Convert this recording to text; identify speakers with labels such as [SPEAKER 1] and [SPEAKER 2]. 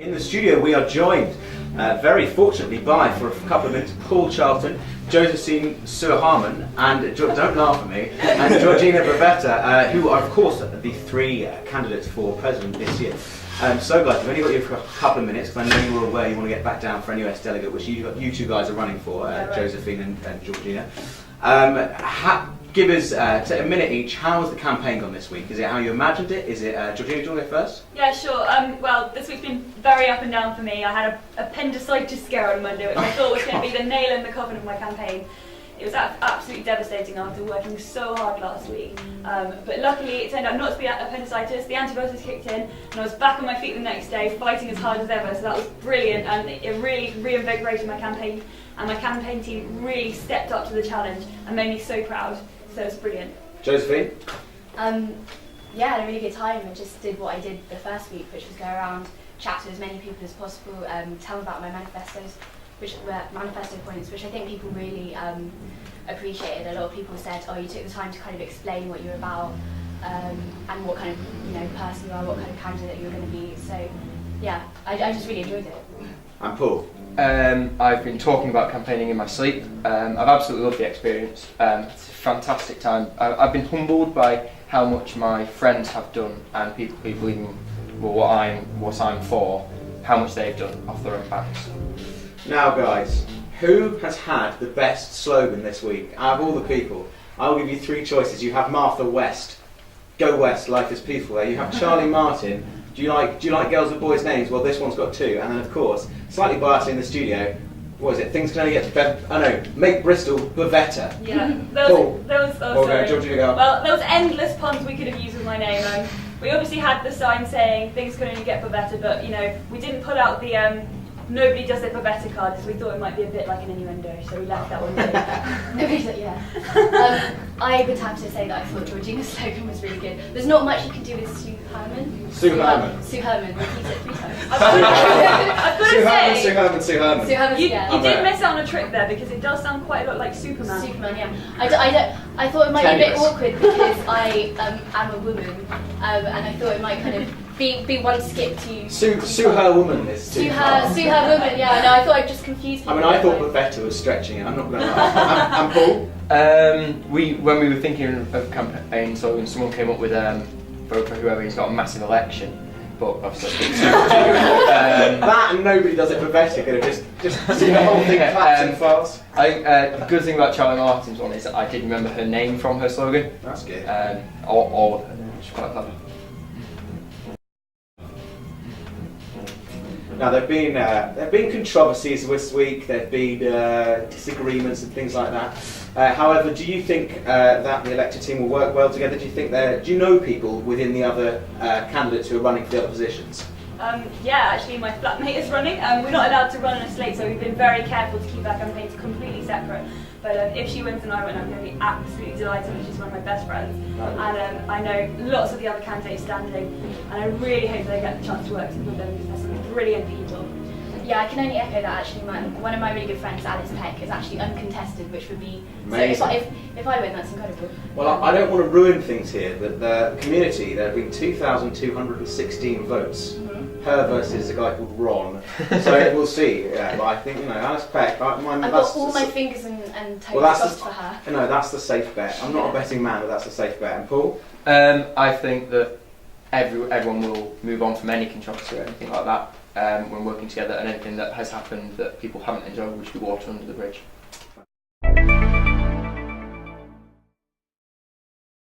[SPEAKER 1] In the studio we are joined, very fortunately, by, for a couple of minutes, Paul Charlton, Josephine Suherman, and, don't laugh at me, and Georgina Bavetta, who are of course the three candidates for president this year. So guys, we've only got you for a couple of minutes, because I know you were aware you want to get back down for an US delegate, which you two guys are running for, Josephine and Georgina. Give us a minute each. How has the campaign gone this week? Is it how you imagined it? Is it Georgina, do you want to go first?
[SPEAKER 2] Yeah, sure. Well, this week's been very up and down for me. I had a appendicitis scare on Monday, which I thought was going to be the nail in the coffin of my campaign. It was absolutely devastating after working so hard last week. But luckily, it turned out not to be appendicitis. The antibiotics kicked in, and I was back on my feet the next day, fighting as hard as ever. So that was brilliant, and it really reinvigorated my campaign. And my campaign team really stepped up to the challenge and made me so proud. So it's brilliant.
[SPEAKER 1] Josephine?
[SPEAKER 3] Yeah, I had a really good time. I just did what I did the first week, which was go around, chat to as many people as possible, tell them about my manifestos, which were manifesto points, which I think people really appreciated. A lot of people said, "Oh, you took the time to kind of explain what you're about, and what kind of person you are, what kind of candidate you're going to be." So, yeah, I just really enjoyed it.
[SPEAKER 1] And Paul?
[SPEAKER 4] I've been talking about campaigning in my sleep. I've absolutely loved the experience. It's a fantastic time. I've been humbled by how much my friends have done, and people even what I'm for, how much they've done off their own backs.
[SPEAKER 1] Now guys, who has had the best slogan this week? Out of all the people, I'll give you three choices. You have Martha West, "Go West, life is peaceful there." You have Charlie Martin, do you like girls with boys' names? Well, this one's got two. And then of course, slightly biased in the studio, what is it? Things can only get better. Oh no, make Bristol Bavetta.
[SPEAKER 2] Yeah,
[SPEAKER 1] Georgina, go.
[SPEAKER 2] Well, there was endless puns we could have used with my name. We obviously had the sign saying things could only get Bavetta, but we didn't put out the nobody does it Bavetta card, because we thought it might be a bit like an innuendo, so we left that one in.
[SPEAKER 3] Nobody said, yeah. I would have to say that I thought Georgina's slogan was really good. There's not much you can do with Suherman. Suherman, repeat it 3 times.
[SPEAKER 2] I've got to say,
[SPEAKER 1] Suherman.
[SPEAKER 2] You did miss out on a trick there, because it does sound quite a lot like Superman.
[SPEAKER 3] Superman, yeah. I thought it might be a bit awkward because I am a woman, and I thought it might kind of be one skip to
[SPEAKER 1] Suherwoman is too far.
[SPEAKER 3] Suherwoman, yeah. No, I thought I'd just confused people.
[SPEAKER 1] I thought Bavetta was stretching it. I'm not going to lie. And Paul?
[SPEAKER 4] When we were thinking of campaign slogans, someone came up with vote for whoever, he's got a massive election. But obviously,
[SPEAKER 1] that and nobody does it Bavetta could have just seen the whole thing collapsing fast.
[SPEAKER 4] The good thing about Charlie Martin's one is that I did remember her name from her slogan.
[SPEAKER 1] That's good.
[SPEAKER 4] All of her name, which is quite clever.
[SPEAKER 1] Now there've been controversies this week. There've been disagreements and things like that. However, do you think that the elected team will work well together? Do you know people within the other candidates who are running for the other positions?
[SPEAKER 2] Yeah, actually my flatmate is running. We're not allowed to run on a slate, so we've been very careful to keep our campaigns completely separate. But if she wins and I win, I'm going to be absolutely delighted, because she's one of my best friends. And I know lots of the other candidates standing, and I really hope they get the chance to work with them, because they're some brilliant people.
[SPEAKER 3] Yeah, I can only echo that. Actually, one of my really good friends, Alice Peck, is actually uncontested, which would be
[SPEAKER 1] amazing.
[SPEAKER 3] So if I win, that's incredible.
[SPEAKER 1] Well, I don't want to ruin things here, but the community, there have been 2,216 votes. Her versus a guy called Ron. So we'll see. Yeah, but I think Alice Peck.
[SPEAKER 3] I've got all my fingers and toes crossed for her.
[SPEAKER 1] No, that's the safe bet. I'm not a betting man, but that's the safe bet. And Paul?
[SPEAKER 4] I think that everyone will move on from any controversy or anything like that when working together, and anything that has happened that people haven't enjoyed will just be water under the bridge.